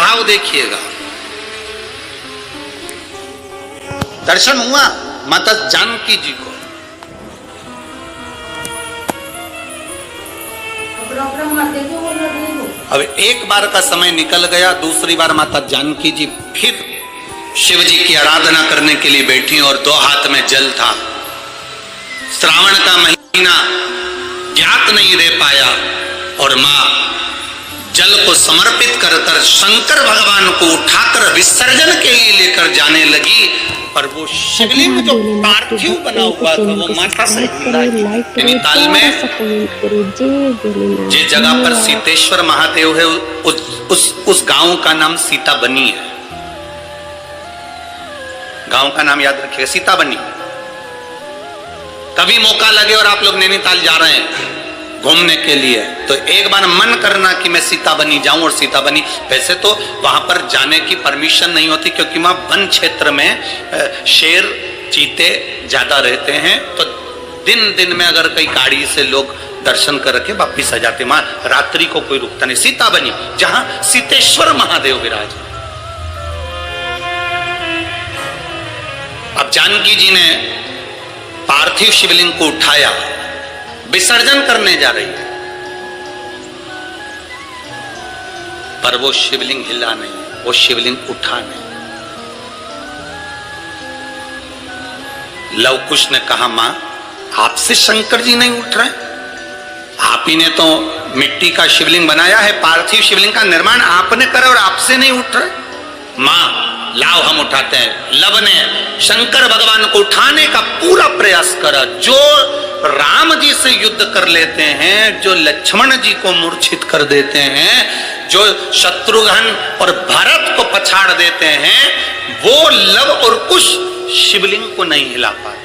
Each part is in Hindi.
भाव देखिएगा। दर्शन हुआ माता जानकी जी को। अब एक बार का समय निकल गया, दूसरी बार माता जानकी जी फिर शिव जी की आराधना करने के लिए बैठी और दो हाथ में जल था। श्रावण का महीना ज्ञात नहीं रह पाया और मां जल को समर्पित कर कर शंकर भगवान को उठाकर विसर्जन के लिए लेकर जाने लगी। पर वो शिवलिंग जो पार्थिव बना हुआ था वो माता से नैनीताल में जिस जगह पर सीतेश्वर महादेव है उस गांव का नाम सीता बनी है। गांव का नाम याद रखिएगा, सीता बनी। कभी मौका लगे और आप लोग नैनीताल जा रहे हैं घूमने के लिए तो एक बार मन करना कि मैं सीता बनी जाऊं। और सीता बनी वैसे तो वहां पर जाने की परमिशन नहीं होती क्योंकि वहां वन क्षेत्र में शेर चीते ज्यादा रहते हैं, तो दिन दिन में अगर कई गाड़ी से लोग दर्शन कर के वापिस आ जाते, वहां रात्रि को कोई रुकता नहीं। सीता बनी जहां सीतेश्वर महादेव विराज। अब जानकी जी ने पार्थिव शिवलिंग को उठाया, विसर्जन करने जा रही है, पर वो शिवलिंग हिला नहीं, वो शिवलिंग उठा नहीं। लव कुश ने कहा मां आपसे शंकर जी नहीं उठ रहे, आप ही ने तो मिट्टी का शिवलिंग बनाया है, पार्थिव शिवलिंग का निर्माण आपने करा और आपसे नहीं उठ रहे। मां लाओ हम उठाते हैं। लव ने शंकर भगवान को उठाने का पूरा प्रयास करा। जो राम जी से युद्ध कर लेते हैं, जो लक्ष्मण जी को मूर्छित कर देते हैं, जो शत्रुघ्न और भरत को पछाड़ देते हैं, वो लव और कुश शिवलिंग को नहीं हिला पाए।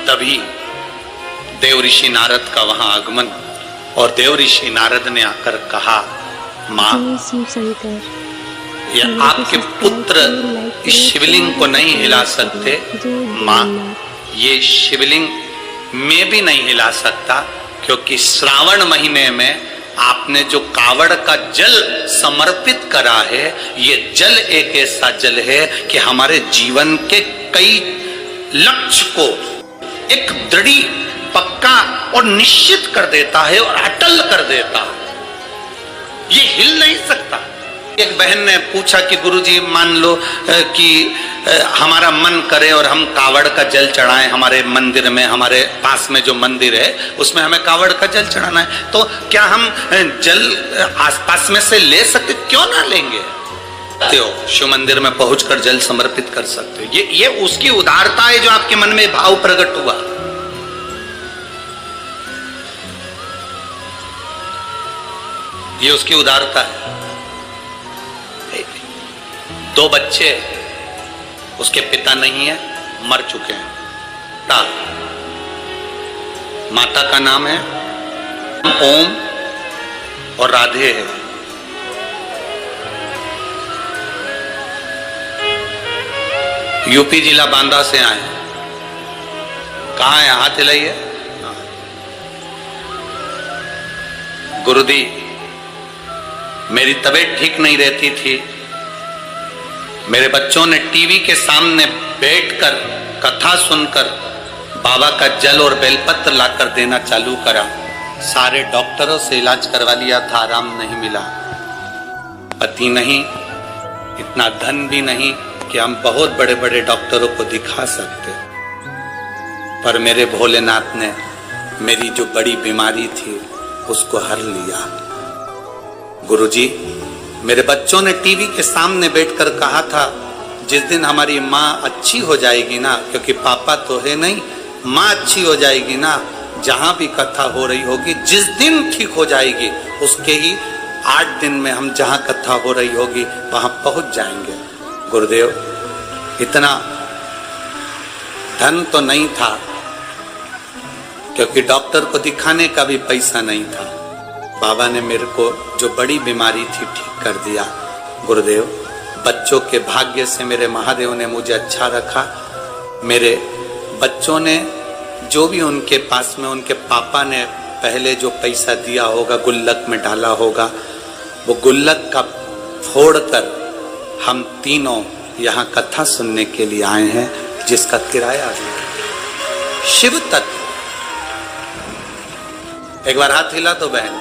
तभी देव ऋषि नारद का वहां आगमन और देव ऋषि नारद ने आकर कहा मां ये आपके पुत्र इस शिवलिंग को नहीं हिला सकते, मां ये शिवलिंग मैं भी नहीं हिला सकता क्योंकि श्रावण महीने में आपने जो कावड़ का जल समर्पित करा है, ये जल एक ऐसा जल है कि हमारे जीवन के कई लक्ष्य को एक दृढ़ पक्का और निश्चित कर देता है और अटल कर देता है, ये हिल नहीं सकता। एक बहन ने पूछा कि गुरुजी मान लो कि हमारा मन करे और हम कावड़ का जल चढ़ाएं हमारे मंदिर में, हमारे पास में जो मंदिर है उसमें हमें कावड़ का जल चढ़ाना है, तो क्या हम जल आसपास में से ले सकते? क्यों ना लेंगे? शिव मंदिर में पहुंचकर जल समर्पित कर सकते हो। ये उसकी उदारता है जो आपके मन में भाव प्रकट हुआ। ये उसकी उदारता है। दो बच्चे, उसके पिता नहीं है, मर चुके हैं। माता का नाम है ओम और राधे है। यूपी जिला बांदा से आए। कहाँ है? हाथ हिलाइए। गुरुदी मेरी तबीयत ठीक नहीं रहती थी, मेरे बच्चों ने टीवी के सामने बैठकर कथा सुनकर बाबा का जल और बेलपत्र लाकर देना चालू करा। सारे डॉक्टरों से इलाज करवा लिया था, आराम नहीं मिला। पति नहीं, इतना धन भी नहीं कि हम बहुत बड़े बड़े डॉक्टरों को दिखा सकते, पर मेरे भोलेनाथ ने मेरी जो बड़ी बीमारी थी उसको हर लिया। गुरुजी मेरे बच्चों ने टीवी के सामने बैठकर कहा था जिस दिन हमारी माँ अच्छी हो जाएगी ना, क्योंकि पापा तो है नहीं, माँ अच्छी हो जाएगी ना, जहां भी कथा हो रही होगी जिस दिन ठीक हो जाएगी उसके ही 8 दिन में हम जहां कथा हो रही होगी वहां पहुंच जाएंगे। गुरुदेव इतना धन तो नहीं था क्योंकि डॉक्टर को दिखाने का भी पैसा नहीं था। बाबा ने मेरे को जो बड़ी बीमारी थी ठीक कर दिया। गुरुदेव बच्चों के भाग्य से मेरे महादेव ने मुझे अच्छा रखा। मेरे बच्चों ने जो भी उनके पास में उनके पापा ने पहले जो पैसा दिया होगा गुल्लक में डाला होगा, वो गुल्लक का फोड़कर हम तीनों यहाँ कथा सुनने के लिए आए हैं, जिसका किराया भी शिव तत्व। एक बार हाथ हिला तो बहन,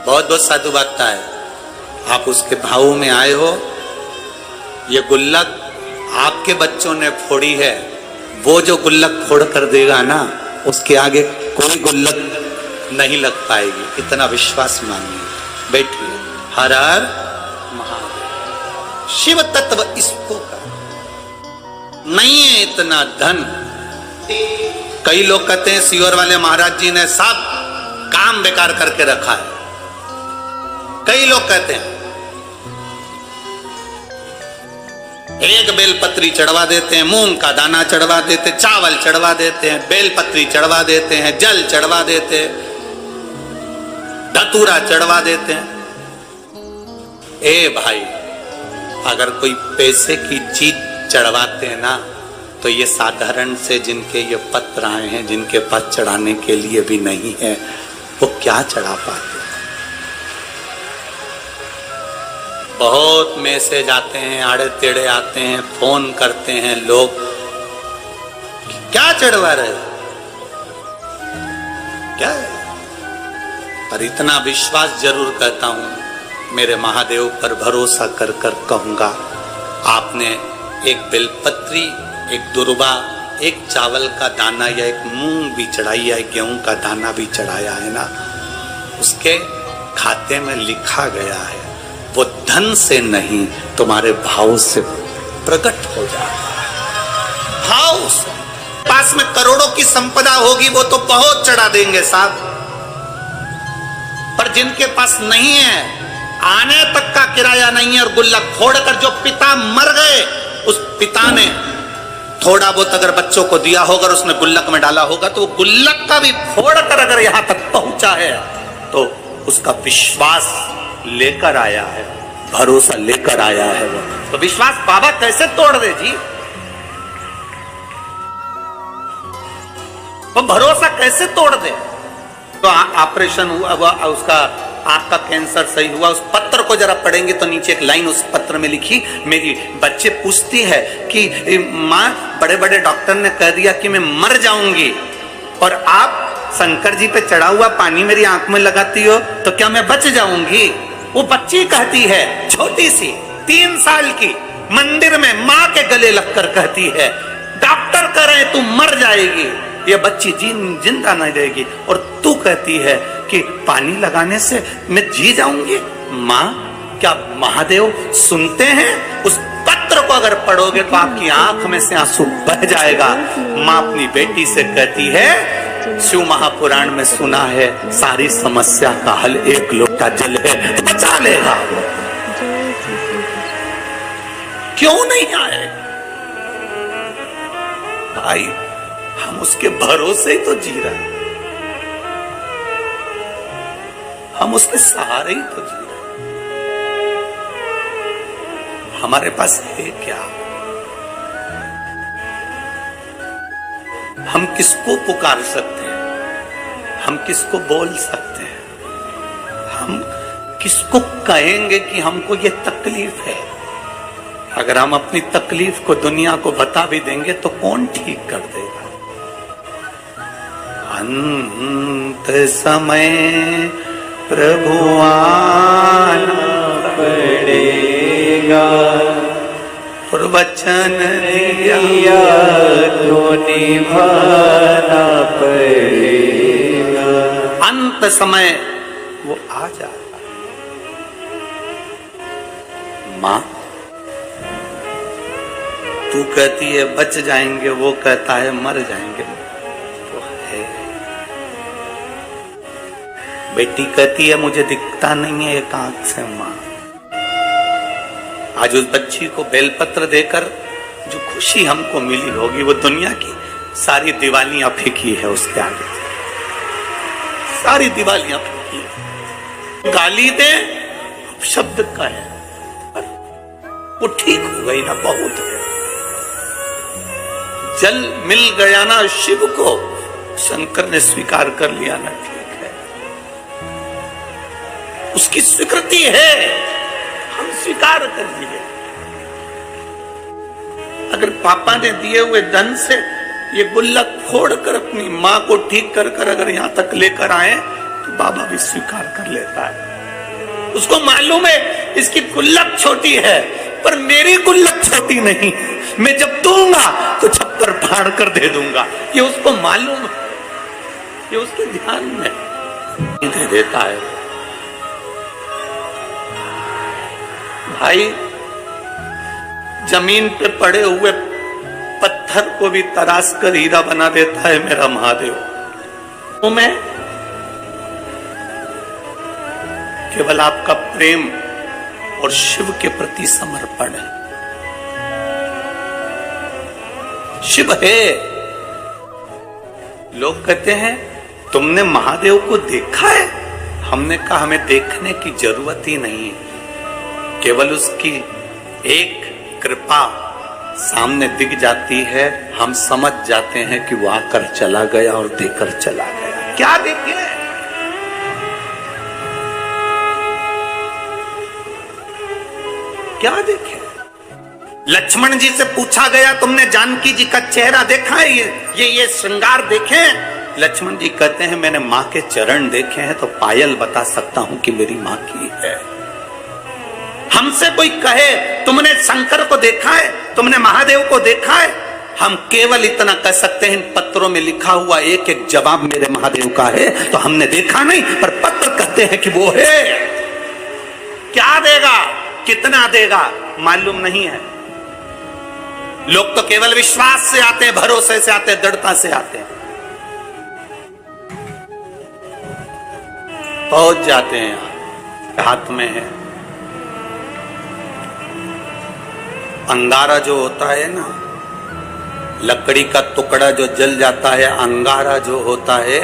बहुत बहुत साधु बातता है। आप उसके भाव में आए हो। ये गुल्लक आपके बच्चों ने फोड़ी है, वो जो गुल्लक फोड़ कर देगा ना, उसके आगे कोई गुल्लक नहीं लग पाएगी। इतना विश्वास मानिए। बैठिए। हर हर महादेव। शिव तत्व इसको का नहीं है इतना धन। कई लोग कहते हैं सीहोर वाले महाराज जी ने सब काम बेकार करके रखा है। कई लोग कहते हैं एक बेलपत्री चढ़वा देते हैं, मूंग का दाना चढ़वा देते, चावल चढ़वा देते हैं, बेलपत्री चढ़वा देते हैं, जल चढ़वा देते हैं, धतूरा चढ़वा देते हैं। ए भाई, अगर कोई पैसे की चीज चढ़वाते हैं ना, तो ये साधारण से जिनके ये पत्र आए हैं, जिनके पास चढ़ाने के लिए भी नहीं है, वो क्या चढ़ा पाते। बहुत मैसेज आते हैं, आड़े टेढ़े आते हैं, फोन करते हैं लोग, क्या चढ़वा रहे हो, क्या है? पर इतना विश्वास जरूर करता हूं, मेरे महादेव पर भरोसा कर कर कहूंगा, आपने एक बेलपत्री, एक दुर्बा, एक चावल का दाना या एक मूंग भी चढ़ाई या एक गेहूं का दाना भी चढ़ाया है ना, उसके खाते में लिखा गया है, वो धन से नहीं तुम्हारे भाव से प्रकट हो जाता है। भाव से। पास में करोड़ों की संपदा होगी, वो तो बहुत चढ़ा देंगे साहब, पर जिनके पास नहीं है, आने तक का किराया नहीं है, और गुल्लक फोड़कर जो पिता मर गए, उस पिता ने थोड़ा बहुत अगर बच्चों को दिया होगा, उसने गुल्लक में डाला होगा, तो गुल्लक का भी फोड़कर अगर यहां तक पहुंचा है, तो उसका विश्वास लेकर आया है, भरोसा लेकर आया है। वो तो विश्वास बाबा कैसे तोड़ दे जी, वो भरोसा कैसे तोड़ दे। तो ऑपरेशन हुआ, उसका आंख का कैंसर सही हुआ, उस पत्र को जरा पढ़ेंगे तो नीचे एक लाइन उस पत्र में लिखी, मेरी बच्चे पूछती है कि माँ, बड़े बड़े डॉक्टर ने कह दिया कि मैं मर जाऊंगी, और आप शंकर जी पे चढ़ा हुआ पानी मेरी आंख में लगाती हो, तो क्या मैं बच जाऊंगी। वो बच्ची कहती है, छोटी सी 3 साल की, मंदिर में माँ के गले लगकर कहती है, डॉक्टर कह रहे तू मर जाएगी, ये बच्ची जिंदा नहीं रहेगी, और तू कहती है कि पानी लगाने से मैं जी जाऊंगी। माँ, क्या महादेव सुनते हैं? उस पत्र को अगर पढ़ोगे तो आपकी आंख में से आंसू बह जाएगा। माँ अपनी बेटी से कहती है, शिव महापुराण में सुना है, सारी समस्या का हल एक लोटा जल है, तो बचा लेगा। क्यों नहीं आए भाई? हम उसके भरोसे ही तो जी रहे हैं, हम उसके सहारे ही तो जी रहे हैं। हमारे पास है क्या? हम किसको पुकार सकते हैं? हम किसको बोल सकते हैं? हम किसको कहेंगे कि हमको ये तकलीफ है? अगर हम अपनी तकलीफ को दुनिया को बता भी देंगे तो कौन ठीक कर देगा? अंत समय प्रभु आना पड़ेगा, और वचन दिया तो निभाना पड़ेगा। अंत समय वो आ जाएगा। माँ, तू कहती है बच जाएंगे, वो कहता है मर जाएंगे, तो है। बेटी कहती है मुझे दिखता नहीं है एक आंख से। माँ, आज उस बच्ची को बेलपत्र देकर जो खुशी हमको मिली होगी, वो दुनिया की सारी दिवालियां फीकी है उसके आगे। सारी दिवालियां फीकी है। गाली दे शब्द का है, वो ठीक हो गई ना, बहुत है। जल मिल गया ना शिव को, शंकर ने स्वीकार कर लिया ना, ठीक है, उसकी स्वीकृति है। स्वीकार कर लिए। अगर पापा ने दिए हुए धन से ये गुल्लक फोड़कर अपनी मां को ठीक कर कर अगर यहां तक लेकर आए तो बाबा भी स्वीकार कर लेता है। उसको मालूम है इसकी गुल्लक छोटी है, पर मेरी गुल्लक छोटी नहीं, मैं जब दूंगा तो छप्पर फाड़ कर दे दूंगा। ये उसको मालूम है, ये उसके ध्यान में दे देता है। भाई जमीन पे पड़े हुए पत्थर को भी तराश कर हीरा बना देता है मेरा महादेव। तो मैं केवल आपका प्रेम और शिव के प्रति समर्पण है। शिव है। लोग कहते हैं तुमने महादेव को देखा है? हमने कहा हमें देखने की जरूरत ही नहीं है, केवल उसकी एक कृपा सामने दिख जाती है, हम समझ जाते हैं कि वो आकर चला गया और देकर चला गया। क्या देखे? क्या देखे? लक्ष्मण जी से पूछा गया तुमने जानकी जी का चेहरा देखा है? ये श्रृंगार देखे? लक्ष्मण जी कहते हैं मैंने मां के चरण देखे हैं तो पायल बता सकता हूं कि मेरी मां की है। हमसे कोई कहे तुमने शंकर को देखा है, तुमने महादेव को देखा है, हम केवल इतना कह सकते हैं इन पत्रों में लिखा हुआ एक एक जवाब मेरे महादेव का है। तो हमने देखा नहीं, पर पत्र कहते हैं कि वो है। क्या देगा, कितना देगा मालूम नहीं है। लोग तो केवल विश्वास से आते हैं, भरोसे से आते हैं, दृढ़ता से आते हैं, पहुंच जाते हैं। हाथ में है अंगारा जो होता है ना, लकड़ी का टुकड़ा जो जल जाता है, अंगारा जो होता है,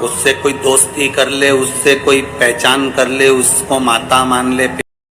उससे कोई दोस्ती कर ले, उससे कोई पहचान कर ले, उसको माता मान ले,